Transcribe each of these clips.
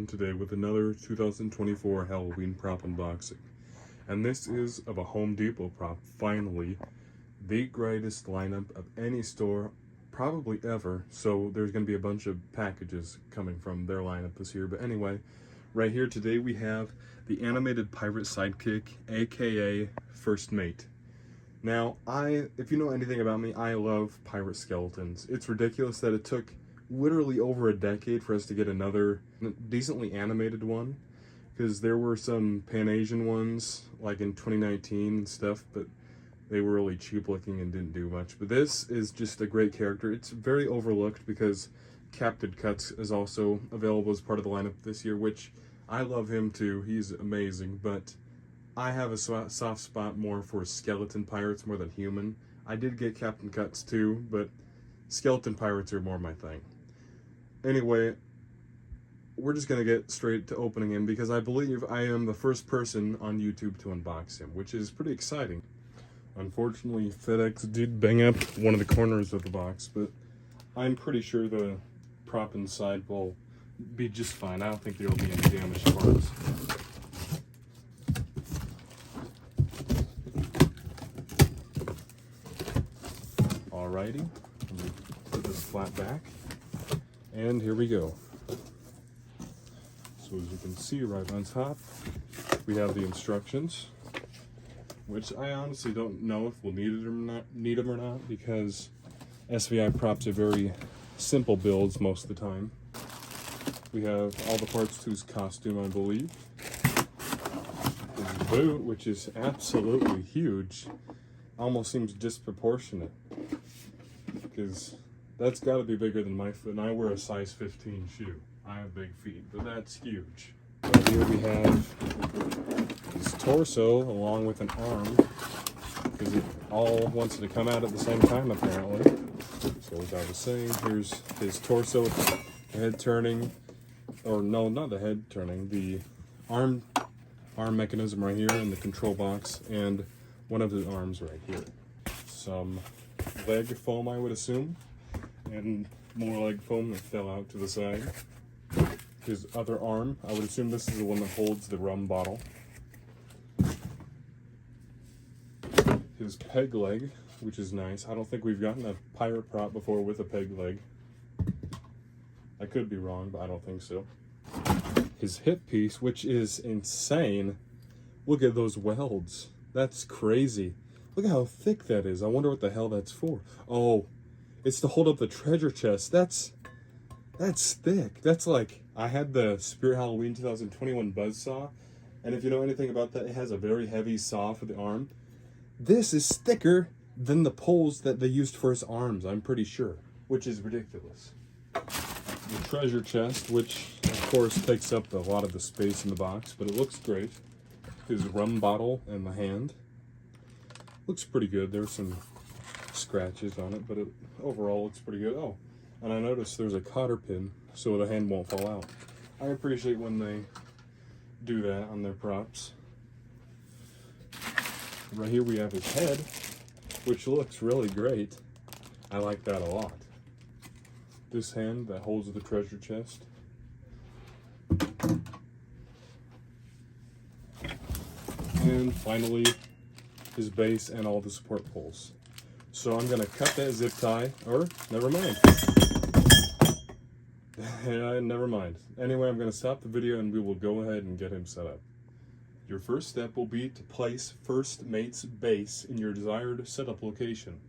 again today with another 2024 Halloween prop unboxing. And this is of a Home Depot prop, finally. The greatest lineup of any store, probably ever. So there's going to be a bunch of packages coming from their lineup this year. But anyway, right here today we have the animated pirate sidekick, aka First Mate. Now, if you know anything about me, I love pirate skeletons. It's ridiculous that it took literally over a decade for us to get another decently animated one, because there were some Pan-Asian ones like in 2019 and stuff, but they were really cheap looking and didn't do much. But this is just a great character. It's very overlooked because Captain Cuts is also available as part of the lineup this year, which I love him too. He's amazing, but I have a soft spot more for skeleton pirates more than human. I did get Captain Cuts too, but skeleton pirates are more my thing. Anyway, we're just going to get straight to opening him because I believe I am the first person on YouTube to unbox him, which is pretty exciting. Unfortunately, FedEx did bang up one of the corners of the box, but I'm pretty sure the prop inside will be just fine. I don't think there will be any damaged parts. Alrighty, let me put this flat back. And here we go. So as you can see right on top, we have the instructions, which I honestly don't know if we'll need them or not, because SVI props are very simple builds most of the time. We have all the parts to his costume, I believe. His boot, which is absolutely huge, almost seems disproportionate, because that's got to be bigger than my foot, and I wear a size 15 shoe. I have big feet, but that's huge. Right here we have his torso along with an arm, because it all wants to come out at the same time apparently. So as I was saying, here's his torso with the head turning, or no, not the head turning, the arm mechanism right here in the control box, and one of his arms right here. Some leg foam, I would assume, and more leg foam that fell out to the side. His other arm, I would assume this is the one that holds the rum bottle. His peg leg, which is nice. I don't think we've gotten a pirate prop before with a peg leg. I could be wrong, but I don't think so. His hip piece, which is insane. Look at those welds. That's crazy. Look at how thick that is. I wonder what the hell that's for. Oh, it's to hold up the treasure chest. That's thick. That's like, I had the Spirit Halloween 2021 buzzsaw, and if you know anything about that, it has a very heavy saw for the arm. This is thicker than the poles that they used for his arms, I'm pretty sure, which is ridiculous. The treasure chest, which of course takes up a lot of the space in the box, but it looks great. His rum bottle and the hand. Looks pretty good. There's some scratches on it, but overall looks pretty good. Oh, and I noticed there's a cotter pin so the hand won't fall out. I appreciate when they do that on their props. Right here we have his head, which looks really great. I like that a lot. This hand that holds the treasure chest. And finally, his base and all the support poles. So I'm gonna cut that zip tie, or never mind. Yeah, never mind. Anyway, I'm gonna stop the video and we will go ahead and get him set up. Your first step will be to place First Mate's base in your desired setup location.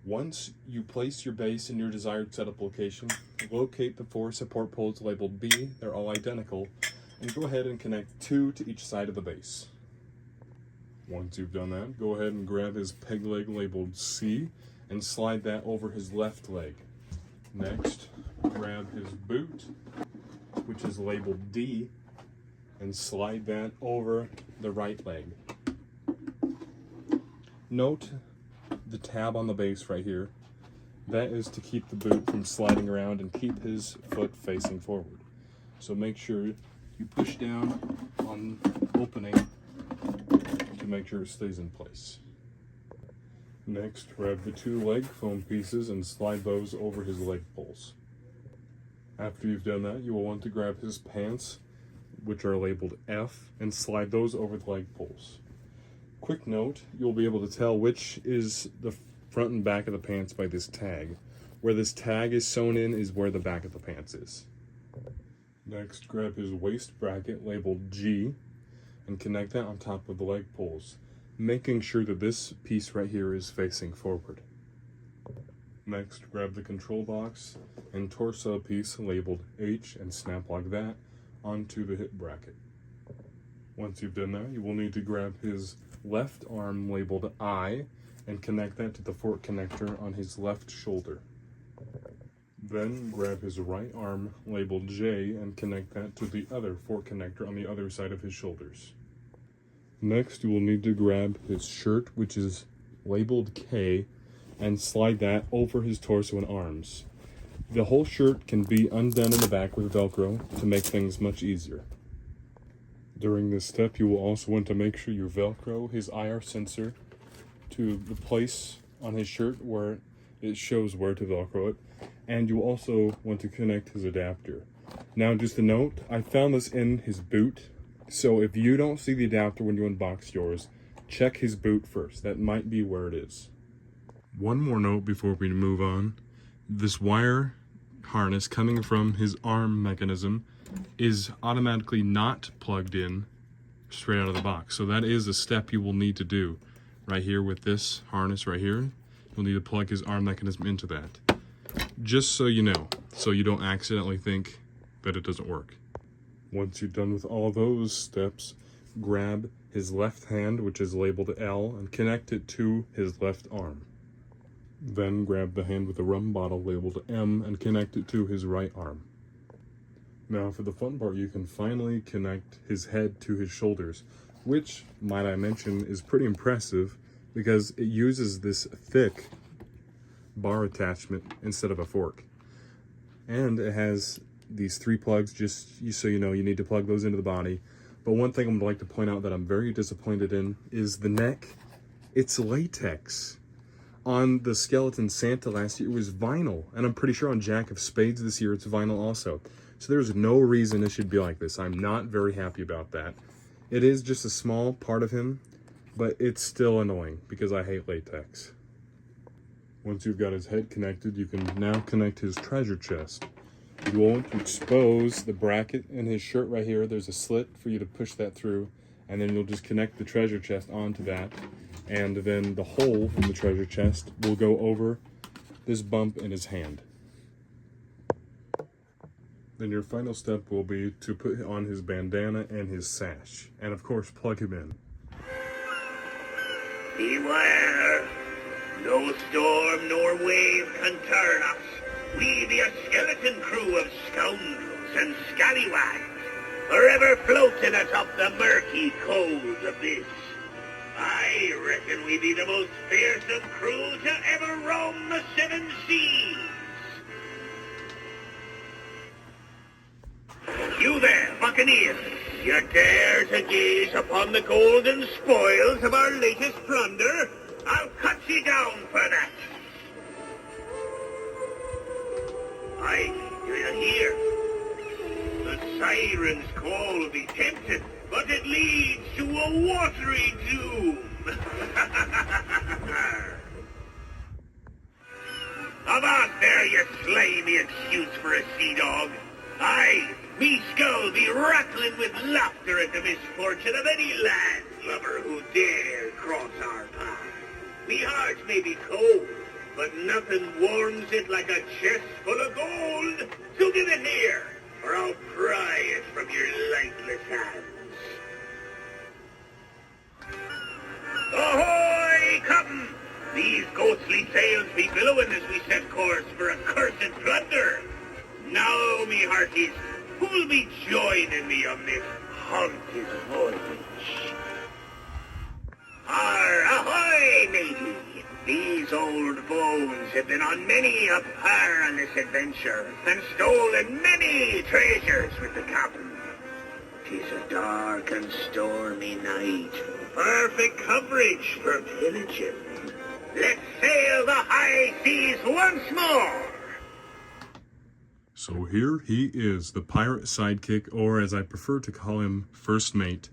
Once you place your base in your desired setup location, locate the 4 support poles labeled B, they're all identical, and go ahead and connect 2 to each side of the base. Once you've done that, go ahead and grab his peg leg labeled C and slide that over his left leg. Next, grab his boot, which is labeled D, and slide that over the right leg. Note the tab on the base right here. That is to keep the boot from sliding around and keep his foot facing forward. So make sure you push down on opening to make sure it stays in place. Next, grab the 2 leg foam pieces and slide those over his leg poles. After you've done that, you will want to grab his pants which are labeled F, and slide those over the leg poles. Quick note, you'll be able to tell which is the front and back of the pants by this tag. Where this tag is sewn in is where the back of the pants is. Next, grab his waist bracket labeled G and connect that on top of the leg poles, making sure that this piece right here is facing forward. Next, grab the control box and torso piece labeled H and snap like that onto the hip bracket. Once you've done that, you will need to grab his left arm labeled I and connect that to the fork connector on his left shoulder. Then grab his right arm labeled J and connect that to the other fork connector on the other side of his shoulders. Next, you will need to grab his shirt, which is labeled K, and slide that over his torso and arms. The whole shirt can be undone in the back with Velcro to make things much easier. During this step, you will also want to make sure you Velcro his IR sensor to the place on his shirt where it shows where to Velcro it, and you also want to connect his adapter. Now, just a note, I found this in his boot, so if you don't see the adapter when you unbox yours, check his boot first. That might be where it is. One more note before we move on. This wire harness coming from his arm mechanism is automatically not plugged in straight out of the box. So that is a step you will need to do right here with this harness right here. You'll need to plug his arm mechanism into that. Just so you know, so you don't accidentally think that it doesn't work. Once you're done with all those steps, grab his left hand, which is labeled L, and connect it to his left arm. Then grab the hand with the rum bottle labeled M and connect it to his right arm. Now for the fun part, you can finally connect his head to his shoulders, which, might I mention, is pretty impressive because it uses this thick bar attachment instead of a fork. And it has these 3 plugs, just so you know, you need to plug those into the body. But one thing I would like to point out that I'm very disappointed in is the neck. It's latex. On the Skeleton Santa last year, it was vinyl. And I'm pretty sure on Jack of Spades this year, it's vinyl also. So there's no reason it should be like this. I'm not very happy about that. It is just a small part of him, but it's still annoying because I hate latex. Once you've got his head connected, you can now connect his treasure chest. You want to expose the bracket in his shirt right here. There's a slit for you to push that through, and then you'll just connect the treasure chest onto that, and then the hole in the treasure chest will go over this bump in his hand. Then your final step will be to put on his bandana and his sash, and of course plug him in. Beware! No storm nor wave can turn us. We be a skeleton crew of scoundrels and scallywags, forever floating atop the murky, cold abyss. I reckon we be the most fearsome crew to ever roam the 7 seas. You there, buccaneers, you dare to gaze upon the golden spoils of our latest plunder? I'll cut you down for that. Aye, do you hear? The siren's call be tempted, but it leads to a watery doom. Avast there, you slimy excuse for a sea dog. Aye, me skull be rattling with laughter at the misfortune of any landlubber who dare cross our path. Me heart may be cold, but nothing warms it like a chest full of gold. So give it here, or I'll pry it from your lightless hands. Ahoy, Captain! These ghostly sails be billowing as we set course for accursed plunder. Now, me hearties, who'll be joining me on this haunted voyage? Ahoy, matey! These old bones have been on many a perilous adventure and stolen many treasures with the captain. 'Tis a dark and stormy night. Perfect coverage for pillaging. Let's sail the high seas once more! So here he is, the pirate sidekick, or as I prefer to call him, first mate.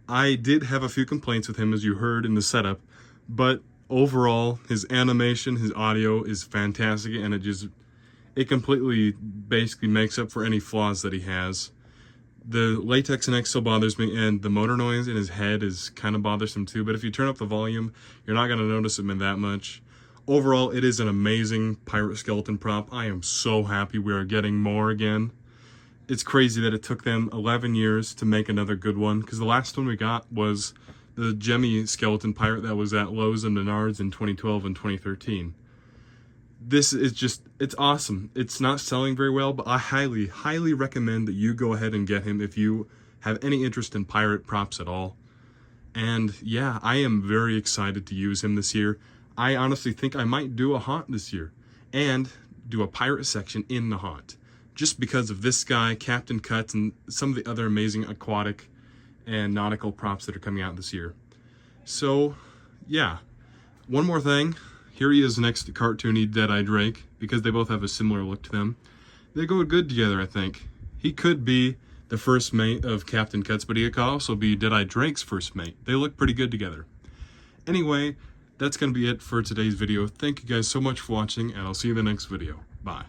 I did have a few complaints with him, as you heard in the setup, but overall, his animation, his audio is fantastic, and it completely basically makes up for any flaws that he has. The latex neck still bothers me, and the motor noise in his head is kind of bothersome too, but if you turn up the volume, you're not going to notice it that much. Overall, it is an amazing pirate skeleton prop. I am so happy we are getting more again. It's crazy that it took them 11 years to make another good one, because the last one we got was the Gemmy skeleton pirate that was at Lowe's and Menards in 2012 and 2013. This is just, it's awesome. It's not selling very well, but I highly, highly recommend that you go ahead and get him if you have any interest in pirate props at all. And yeah, I am very excited to use him this year. I honestly think I might do a haunt this year and do a pirate section in the haunt, just because of this guy, Captain Cuts, and some of the other amazing aquatic and nautical props that are coming out this year. So yeah, one more thing. Here he is next to cartoony Deadeye Drake, because they both have a similar look to them. They go good together, I think. He could be the first mate of Captain Cuts, but he could also be Deadeye Drake's first mate. They look pretty good together. Anyway, that's going to be it for today's video. Thank you guys so much for watching, and I'll see you in the next video. Bye.